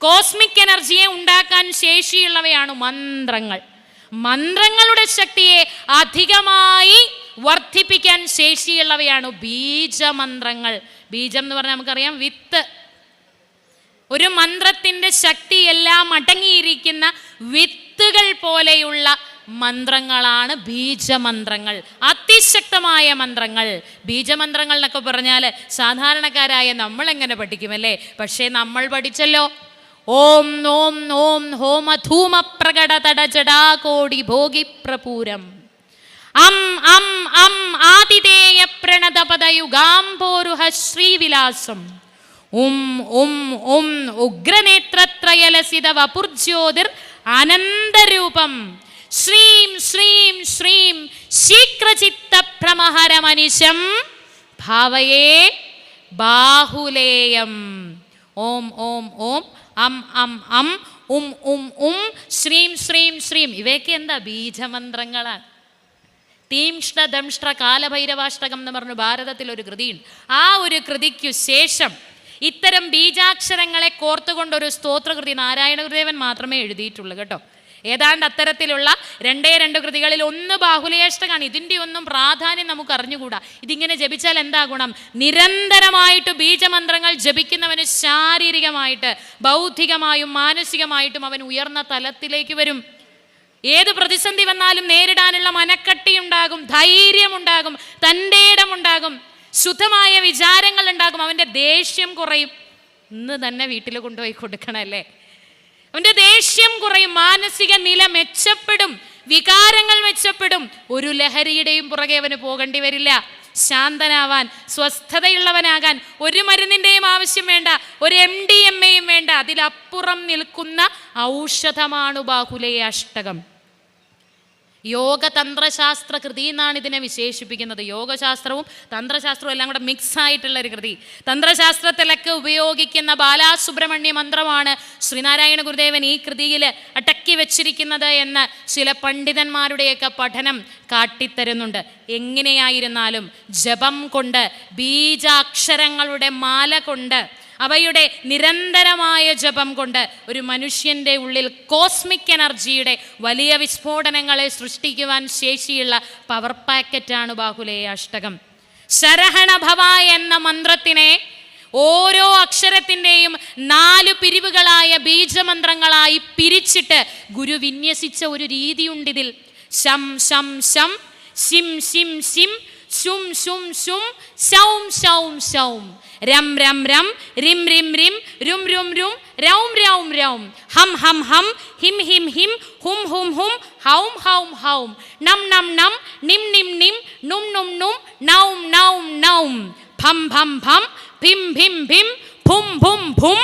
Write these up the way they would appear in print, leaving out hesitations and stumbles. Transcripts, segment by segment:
Cosmic എനർജിയെ ഉണ്ടാക്കാൻ ശേഷിയുള്ളവയാണ് മന്ത്രങ്ങൾ. മന്ത്രങ്ങളുടെ ശക്തിയെ അധികമായി വർദ്ധിപ്പിക്കാൻ ശേഷിയുള്ളവയാണ് ബീജമന്ത്രങ്ങൾ. ബീജം എന്ന് പറഞ്ഞാൽ നമുക്കറിയാം വിത്ത്. ഒരു മന്ത്രത്തിൻ്റെ ശക്തി എല്ലാം അടങ്ങിയിരിക്കുന്ന വിത്തുകൾ പോലെയുള്ള മന്ത്രങ്ങളാണ് ബീജമന്ത്രങ്ങൾ, അതിശക്തമായ മന്ത്രങ്ങൾ. ബീജമന്ത്രങ്ങൾ എന്നൊക്കെ പറഞ്ഞാൽ സാധാരണക്കാരായ നമ്മൾ എങ്ങനെ പഠിക്കുമല്ലേ? പക്ഷേ നമ്മൾ പഠിച്ചല്ലോ. ഓം ഓം ഓം ഹോമ ധൂമ പ്രകട തട ജടാകോടി ഭോഗി പ്രപൂരം അം അം അം ആതിഥേയ പ്രണതപദയുഗാംബോരുഹ ശ്രീവിലാസം ഉം ഉം ഉം ഉഗ്രനേത്രത്രയലസിത വപുർജ്യോതിർ ആനന്ദരൂപം ശ്രീം ശ്രീം ശ്രീം ശീക്രചിത്ത ഭ്രമഹരമനിശം ഭാവയേ ബാഹുലേയം. ഓം ഓം ഓം അം അം അം ഉം ഉം ഉം ശ്രീം ശ്രീം ശ്രീം. ഇവയൊക്കെ എന്താ? ബീജമന്ത്രങ്ങളാണ്. തീംഷ്ട്ര ദംഷ്ട്ര കാലഭൈരവാഷ്ടകം എന്ന് പറഞ്ഞു ഭാരതത്തിലൊരു കൃതിയുണ്ട്. ആ ഒരു കൃതിക്കു ശേഷം ഇത്തരം ബീജാക്ഷരങ്ങളെ കോർത്തുകൊണ്ടൊരു സ്തോത്രകൃതി നാരായണ ഗുരുദേവൻ മാത്രമേ എഴുതിയിട്ടുള്ളൂ കേട്ടോ. ഏതാണ്ട് അത്തരത്തിലുള്ള 2 കൃതികളിൽ ഒന്ന് ബാഹുലേയാഷ്ടകമാണ്. ഇതിൻ്റെ ഒന്നും പ്രാധാന്യം നമുക്ക് അറിഞ്ഞുകൂടാ. ഇതിങ്ങനെ ജപിച്ചാൽ എന്താ ഗുണം? നിരന്തരമായിട്ട് ബീജമന്ത്രങ്ങൾ ജപിക്കുന്നവന് ശാരീരികമായിട്ട് ബൗദ്ധികമായും മാനസികമായിട്ടും അവൻ ഉയർന്ന തലത്തിലേക്ക് വരും. ഏത് പ്രതിസന്ധി വന്നാലും നേരിടാനുള്ള മനക്കട്ടിയുണ്ടാകും, ധൈര്യമുണ്ടാകും, തൻ്റെ ഇടമുണ്ടാകും, ശുദ്ധമായ വിചാരങ്ങൾ ഉണ്ടാകും. അവൻ്റെ ദേഷ്യം കുറയും. ഇന്ന് തന്നെ വീട്ടിൽ കൊണ്ടുപോയി കൊടുക്കണമല്ലേ? അവൻ്റെ ദേഷ്യം കുറയും, മാനസിക നില മെച്ചപ്പെടും, വികാരങ്ങൾ മെച്ചപ്പെടും. ഒരു ലഹരിയുടെയും പുറകെ അവന് പോകേണ്ടി വരില്ല. ശാന്തനാവാൻ, സ്വസ്ഥതയുള്ളവനാകാൻ ഒരു മരുന്നിൻ്റെയും ആവശ്യം വേണ്ട, ഒരു MDMAയും വേണ്ട. അതിലപ്പുറം നിൽക്കുന്ന ഔഷധമാണ് ബാഹുലേയാഷ്ടകം. യോഗതന്ത്രശാസ്ത്ര കൃതി എന്നാണ് ഇതിനെ വിശേഷിപ്പിക്കുന്നത്. യോഗശാസ്ത്രവും തന്ത്രശാസ്ത്രവും എല്ലാം കൂടെ മിക്സ് ആയിട്ടുള്ളൊരു കൃതി. തന്ത്രശാസ്ത്രത്തിലൊക്കെ ഉപയോഗിക്കുന്ന ബാലാസുബ്രഹ്മണ്യ മന്ത്രമാണ് ശ്രീനാരായണ ഗുരുദേവൻ ഈ കൃതിയിൽ അടക്കി വച്ചിരിക്കുന്നത് എന്ന് ചില പണ്ഡിതന്മാരുടെയൊക്കെ പഠനം കാട്ടിത്തരുന്നുണ്ട്. എങ്ങനെയായിരുന്നാലും ജപം കൊണ്ട്, ബീജാക്ഷരങ്ങളുടെ മാല കൊണ്ട്, അവയുടെ നിരന്തരമായ ജപം കൊണ്ട് ഒരു മനുഷ്യൻ്റെ ഉള്ളിൽ കോസ്മിക് എനർജിയുടെ വലിയ വിസ്ഫോടനങ്ങളെ സൃഷ്ടിക്കുവാൻ ശേഷിയുള്ള പവർ പാക്കറ്റാണ് ബാഹുലേയാഷ്ടകം. ശരഹണ ഭവ എന്ന മന്ത്രത്തിനെ ഓരോ അക്ഷരത്തിൻ്റെയും 4 പിരിവുകളായ ബീജമന്ത്രങ്ങളായി പിരിച്ചിട്ട് ഗുരു വിന്യസിച്ച ഒരു രീതിയുണ്ടിതിൽ. ശം ശം ശം, ശിം ശിം ശിം, ശും ശും ശും, ശൗം ശൗം ശൗം, രം രം രം, റിം റിം റിം, രും രും രും, രൗം രൗം രൗം, ഹം ഹം ഹം, ഹിം ഹിം ഹിം, ഹും ഹും ഹും, ഹൗം ഹൗം ഹൗം, നം നം നം, നിം നിം നിം, നും നും നും, നൗം നൗം നൗം, ഭം ഭം ഭം, ഭിം ഭിം ഭിം, ഭും ഭും ഭും,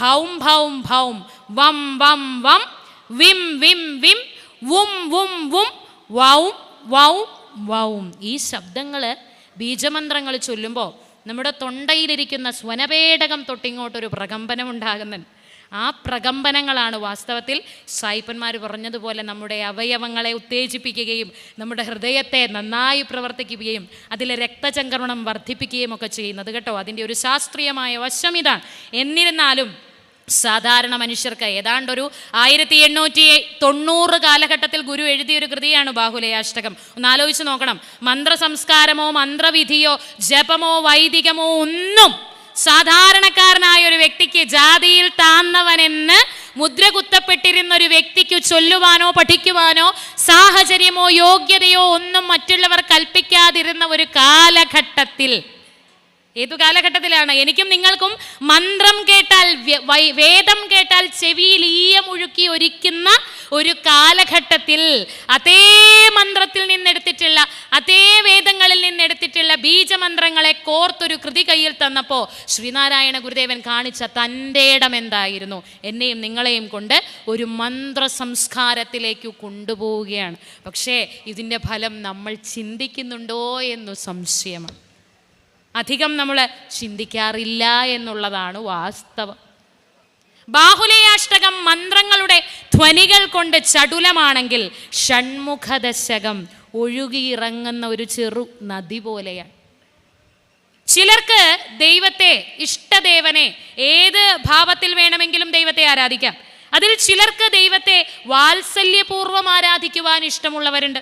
ഭൗം ഭൗം ഭൗം, വം വം വം, വിം വിം വിം, വും വും വും, വൗം വൗം വൗം. ഈ ശബ്ദങ്ങൾ ബീജമന്ത്രങ്ങൾ ചൊല്ലുമ്പോൾ നമ്മുടെ തൊണ്ടയിലിരിക്കുന്ന സ്വനപേടകം തൊട്ടിങ്ങോട്ടൊരു പ്രകമ്പനം ഉണ്ടാകുന്നുണ്ട്. ആ പ്രകമ്പനങ്ങളാണ് വാസ്തവത്തിൽ സായിപ്പന്മാർ പറഞ്ഞതുപോലെ നമ്മുടെ അവയവങ്ങളെ ഉത്തേജിപ്പിക്കുകയും നമ്മുടെ ഹൃദയത്തെ നന്നായി പ്രവർത്തിക്കുകയും അതിലെ രക്തചംക്രമണം വർദ്ധിപ്പിക്കുകയും ഒക്കെ ചെയ്യുന്നത് കേട്ടോ. അതിൻ്റെ ഒരു ശാസ്ത്രീയമായ വശം ഇതാണ്. എന്നിരുന്നാലും സാധാരണ മനുഷ്യർക്ക് ഏതാണ്ടൊരു 1890 കാലഘട്ടത്തിൽ ഗുരു എഴുതിയൊരു കൃതിയാണ് ബാഹുലേയാഷ്ടകം. ഒന്ന് ആലോചിച്ച് നോക്കണം. മന്ത്രസംസ്കാരമോ മന്ത്രവിധിയോ ജപമോ വൈദികമോ ഒന്നും സാധാരണക്കാരനായ ഒരു വ്യക്തിക്ക്, ജാതിയിൽ താന്നവനെന്ന് മുദ്ര കുത്തപ്പെട്ടിരുന്ന ഒരു വ്യക്തിക്ക് ചൊല്ലുവാനോ പഠിക്കുവാനോ സാഹചര്യമോ യോഗ്യതയോ ഒന്നും മറ്റുള്ളവർ കൽപ്പിക്കാതിരുന്ന ഒരു കാലഘട്ടത്തിൽ, ഏതു കാലഘട്ടത്തിലാണ്? എനിക്കും നിങ്ങൾക്കും മന്ത്രം കേട്ടാൽ, വേദം കേട്ടാൽ ചെവിയിൽ ഈയമുഴുക്കി ഒരുക്കുന്ന ഒരു കാലഘട്ടത്തിൽ അതേ മന്ത്രത്തിൽ നിന്നെടുത്തിട്ടുള്ള, അതേ വേദങ്ങളിൽ നിന്നെടുത്തിട്ടുള്ള ബീജമന്ത്രങ്ങളെ കോർത്തൊരു കൃതി കയ്യിൽ തന്നപ്പോൾ ശ്രീനാരായണ ഗുരുദേവൻ കാണിച്ച തൻ്റെ ഇടം എന്തായിരുന്നു? എന്നെയും നിങ്ങളെയും കൊണ്ട് ഒരു മന്ത്ര സംസ്കാരത്തിലേക്ക് കൊണ്ടുപോവുകയാണ്. പക്ഷേ ഇതിൻ്റെ ഫലം നമ്മൾ ചിന്തിക്കുന്നുണ്ടോ എന്നു സംശയമാണ്. അധികം നമ്മൾ ചിന്തിക്കാറില്ല എന്നുള്ളതാണ് വാസ്തവം. ബാഹുലേയാഷ്ടകം മന്ത്രങ്ങളുടെ ധ്വനികൾ കൊണ്ട് ചടുലമാണെങ്കിൽ ഷൺമുഖദശകം ഒഴുകിയിറങ്ങുന്ന ഒരു ചെറു നദി പോലെയാണ്. ചിലർക്ക് ദൈവത്തെ, ഇഷ്ടദേവനെ ഏത് ഭാവത്തിൽ വേണമെങ്കിലും ദൈവത്തെ ആരാധിക്കാം. അതിൽ ചിലർക്ക് ദൈവത്തെ വാത്സല്യപൂർവ്വം ആരാധിക്കുവാൻ ഇഷ്ടമുള്ളവരുണ്ട്.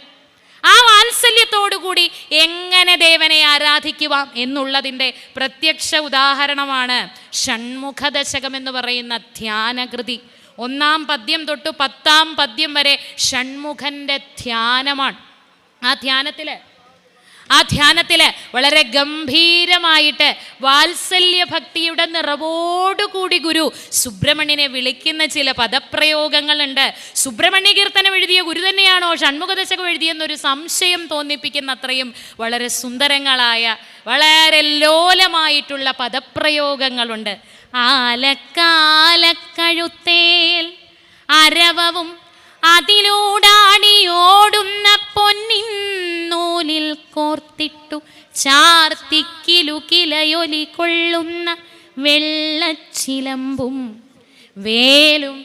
ആ വാത്സല്യത്തോടുകൂടി എങ്ങനെ ദേവനെ ആരാധിക്കുവാം എന്നുള്ളതിൻ്റെ പ്രത്യക്ഷ ഉദാഹരണമാണ് ഷൺമുഖദശകം എന്ന് പറയുന്ന ധ്യാനകൃതി. 1-ാം പദ്യം തൊട്ട് 10-ാം പദ്യം വരെ ഷൺമുഖൻ്റെ ധ്യാനമാണ്. ആ ധ്യാനത്തിൽ വളരെ ഗംഭീരമായിട്ട് വാത്സല്യഭക്തിയുടെ നിറവോടുകൂടി ഗുരു സുബ്രഹ്മണ്യനെ വിളിക്കുന്ന ചില പദപ്രയോഗങ്ങളുണ്ട്. സുബ്രഹ്മണ്യ കീർത്തനം എഴുതിയ ഗുരു തന്നെയാണോ ഷൺമുഖദശകം എഴുതിയെന്നൊരു സംശയം തോന്നിപ്പിക്കുന്ന അത്രയും വളരെ സുന്ദരങ്ങളായ, വളരെ ലോലമായിട്ടുള്ള പദപ്രയോഗങ്ങളുണ്ട്. ആലക്കാലക്കഴുത്തേൽ അരവവും അതിലൂടാടിയോടുന്ന പൊന്നിൻ നൂലിൽ കോർത്തിട്ടു ചാർത്തിക്കിലുകിലയൊലി കൊള്ളുന്ന വെള്ളച്ചിലമ്പും വേലും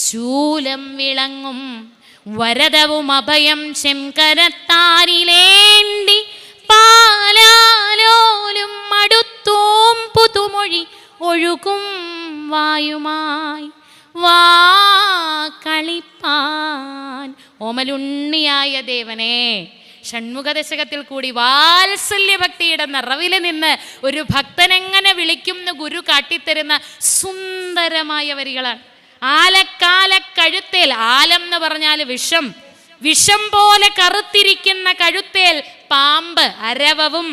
ശൂലം വിളങ്ങും വരദവും അഭയം ചെങ്കരത്താരിലേന്തി പാലാലോലും അടുത്തോം പുതുമൊഴി ഒഴുകും വായുമായി വാ കളിപ്പാൻ. ഓമലുണ്ണിയായ ദേവനെ, ഷൺമുഖദശകത്തിൽ കൂടി വാത്സല്യഭക്തിയുടെ നിറവിൽ നിന്ന് ഒരു ഭക്തനെങ്ങനെ വിളിക്കുന്ന ഗുരു കാട്ടിത്തരുന്ന സുന്ദരമായ വരികളാണ്. ആലക്കാലക്കഴുത്തേൽ, ആലം എന്ന് പറഞ്ഞാൽ വിഷം, വിഷം പോലെ കറുത്തിരിക്കുന്ന കഴുത്തേൽ പാമ്പ്, അരവവും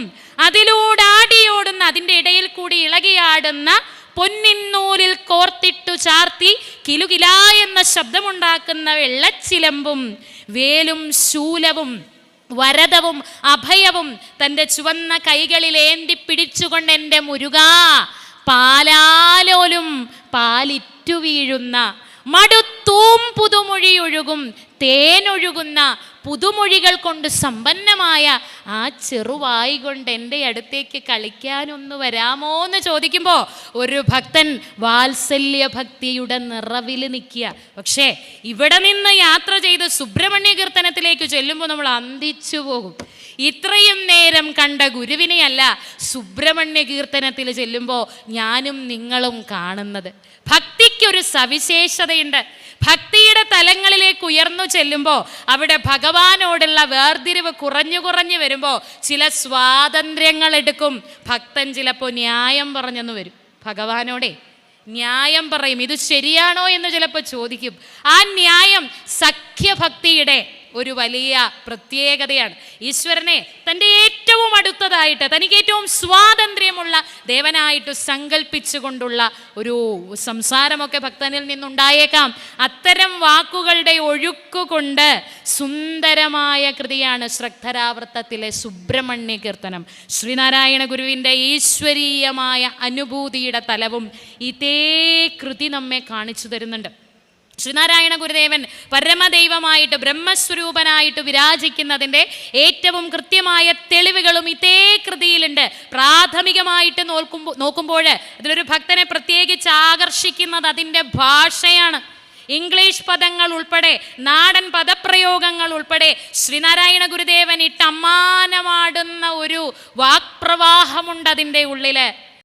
അതിലൂടാടിയോടുന്ന, അതിൻ്റെ ഇടയിൽ കൂടി ഇളകിയാടുന്ന പൊന്നിന്നൂലിൽ കോർത്തിട്ടു ചാർത്തി കിലുകില എന്ന ശബ്ദമുണ്ടാക്കുന്ന വെള്ളച്ചിലമ്പും വേലും ശൂലവും വരദവും അഭയവും തൻ്റെ ചുവന്ന കൈകളിൽ ഏന്തി പിടിച്ചുകൊണ്ട് എൻ്റെ മുരുകാ പാലാലോലും പാലിറ്റു വീഴുന്ന മടുത്തൂം പുതുമൊഴി ഒഴുകും തേനൊഴുകുന്ന പുതുമൊഴികൾ കൊണ്ട് സമ്പന്നമായ ആ ചെറുവായി കൊണ്ട് എൻ്റെ അടുത്തേക്ക് കളിക്കാനൊന്ന് വരാമോ എന്ന് ചോദിക്കുമ്പോൾ ഒരു ഭക്തൻ വാത്സല്യഭക്തിയുടെ നിറവിൽ നിൽക്കുക. പക്ഷേ ഇവിടെ നിന്ന് യാത്ര ചെയ്ത് സുബ്രഹ്മണ്യ കീർത്തനത്തിലേക്ക് ചെല്ലുമ്പോൾ നമ്മൾ അന്തിച്ചു പോകും. ഇത്രയും നേരം കണ്ട ഗുരുവിനെയല്ല സുബ്രഹ്മണ്യ കീർത്തനത്തിൽ ചെല്ലുമ്പോൾ ഞാനും നിങ്ങളും കാണുന്നത്. ഭക്തിക്കൊരു സവിശേഷതയുണ്ട്. ഭക്തിയുടെ തലങ്ങളിലേക്ക് ഉയർന്നു ചെല്ലുമ്പോൾ അവിടെ ഭഗവാനോടുള്ള വേർതിരിവ് കുറഞ്ഞു കുറഞ്ഞു വരുമ്പോൾ ചില സ്വാതന്ത്ര്യങ്ങൾ എടുക്കും. ഭക്തൻ ചിലപ്പോൾ ന്യായം പറഞ്ഞെന്ന് വരും. ഭഗവാനോടെ ന്യായം പറയും, ഇത് ശരിയാണോ എന്ന് ചിലപ്പോൾ ചോദിക്കും. ആ ന്യായം സഖ്യഭക്തിയുടെ ഒരു വലിയ പ്രത്യേകതയാണ്. ഈശ്വരനെ തൻ്റെ ഏറ്റവും അടുത്തതായിട്ട്, തനിക്ക് ഏറ്റവും സ്വാതന്ത്ര്യമുള്ള ദേവനായിട്ട് സങ്കല്പിച്ചുകൊണ്ടുള്ള ഒരു സംസാരമൊക്കെ ഭക്തനിൽ നിന്നുണ്ടായേക്കാം. അത്തരം വാക്കുകളുടെ ഒഴുക്കുകൊണ്ട് സുന്ദരമായ കൃതിയാണ് ശ്രദ്ധരാവൃത്തത്തിലെ സുബ്രഹ്മണ്യ കീർത്തനം. ശ്രീനാരായണ ഗുരുവിൻ്റെ ഈശ്വരീയമായ അനുഭൂതിയുടെ തലവും ഇതേ കൃതി നമ്മെ കാണിച്ചു തരുന്നുണ്ട്. ശ്രീനാരായണ ഗുരുദേവൻ പരമദൈവമായിട്ട് ബ്രഹ്മസ്വരൂപനായിട്ട് വിരാജിക്കുന്നതിൻ്റെ ഏറ്റവും കൃത്യമായ തെളിവുകളും ഇതേ കൃതിയിലുണ്ട്. പ്രാഥമികമായിട്ട് നോക്കുമ്പോൾ അതിലൊരു ഭക്തനെ പ്രത്യേകിച്ച് ആകർഷിക്കുന്നത് അതിൻ്റെ ഭാഷയാണ്. ഇംഗ്ലീഷ് പദങ്ങൾ ഉൾപ്പെടെ, നാടൻ പദപ്രയോഗങ്ങൾ ഉൾപ്പെടെ ശ്രീനാരായണ ഗുരുദേവൻ ഇട്ടമ്മാനമാടുന്ന ഒരു വാക്പ്രവാഹമുണ്ട് അതിൻ്റെ ഉള്ളിൽ.